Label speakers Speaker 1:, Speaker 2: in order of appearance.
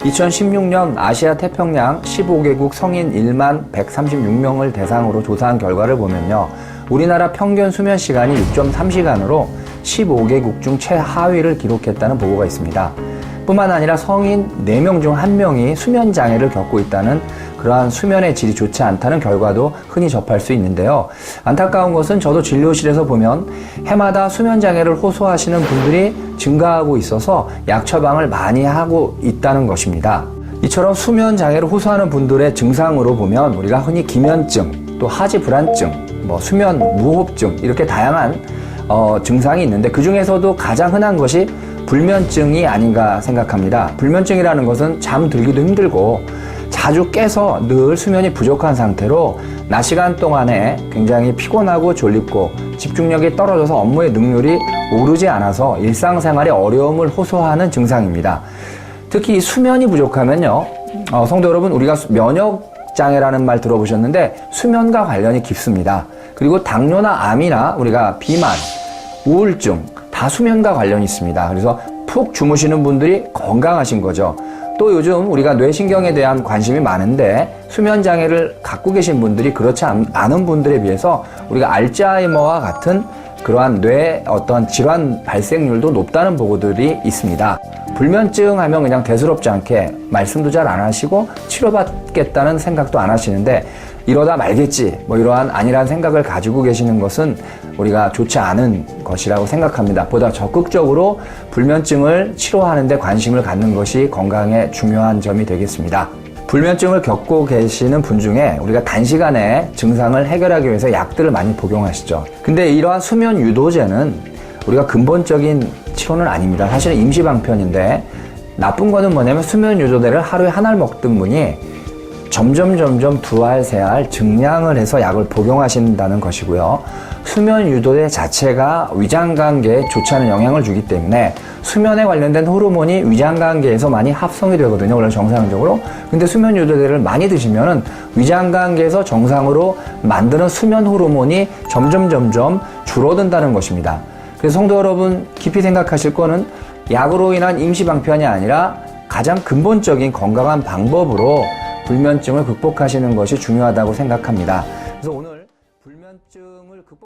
Speaker 1: 2016년 아시아 태평양 15개국 성인 1만 136명을 대상으로 조사한 결과를 보면요. 우리나라 평균 수면 시간이 6.3시간으로 15개국 중 최하위를 기록했다는 보고가 있습니다. 뿐만 아니라 성인 4명 중 1명이 수면 장애를 겪고 있다는 그러한 수면의 질이 좋지 않다는 결과도 흔히 접할 수 있는데요. 안타까운 것은 저도 진료실에서 보면 해마다 수면 장애를 호소하시는 분들이 증가하고 있어서 약 처방을 많이 하고 있다는 것입니다. 이처럼 수면 장애를 호소하는 분들의 증상으로 보면 우리가 흔히 기면증, 또 하지 불안증, 수면 무호흡증 이렇게 다양한 증상이 있는데 그 중에서도 가장 흔한 것이 불면증이 아닌가 생각합니다. 불면증이라는 것은 잠들기도 힘들고 자주 깨서 늘 수면이 부족한 상태로 낮 시간 동안에 굉장히 피곤하고 졸립고 집중력이 떨어져서 업무의 능률이 오르지 않아서 일상생활에 어려움을 호소하는 증상입니다. 특히 수면이 부족하면요, 성도 여러분, 우리가 면역장애라는 말 들어보셨는데 수면과 관련이 깊습니다. 그리고 당뇨나 암이나 우리가 비만, 우울증 다 수면과 관련이 있습니다. 그래서 푹 주무시는 분들이 건강하신 거죠. 또 요즘 우리가 뇌신경에 대한 관심이 많은데 수면 장애를 갖고 계신 분들이 그렇지 않은 분들에 비해서 우리가 알츠하이머와 같은 그러한 뇌 어떤 질환 발생률도 높다는 보고들이 있습니다. 불면증 하면 그냥 대수롭지 않게 말씀도 잘 안 하시고 치료받겠다는 생각도 안 하시는데 이러다 말겠지 이러한 안일한 생각을 가지고 계시는 것은 우리가 좋지 않은 것이라고 생각합니다. 보다 적극적으로 불면증을 치료하는 데 관심을 갖는 것이 건강에 중요한 점이 되겠습니다. 불면증을 겪고 계시는 분 중에 우리가 단시간에 증상을 해결하기 위해서 약들을 많이 복용하시죠. 근데 이러한 수면 유도제는 우리가 근본적인 치료는 아닙니다. 사실은 임시방편인데 나쁜 거는 뭐냐면 수면 유도제를 하루에 한 알 먹던 분이 점점 2알, 3알 증량을 해서 약을 복용하신다는 것이고요. 수면 유도제 자체가 위장관계에 좋지 않은 영향을 주기 때문에 수면에 관련된 호르몬이 위장관계에서 많이 합성이 되거든요. 원래 정상적으로. 근데 수면 유도제를 많이 드시면은 위장관계에서 정상으로 만드는 수면 호르몬이 점점 줄어든다는 것입니다. 그래서 성도 여러분 깊이 생각하실 거는 약으로 인한 임시방편이 아니라 가장 근본적인 건강한 방법으로 불면증을 극복하시는 것이 중요하다고 생각합니다. 그래서 오늘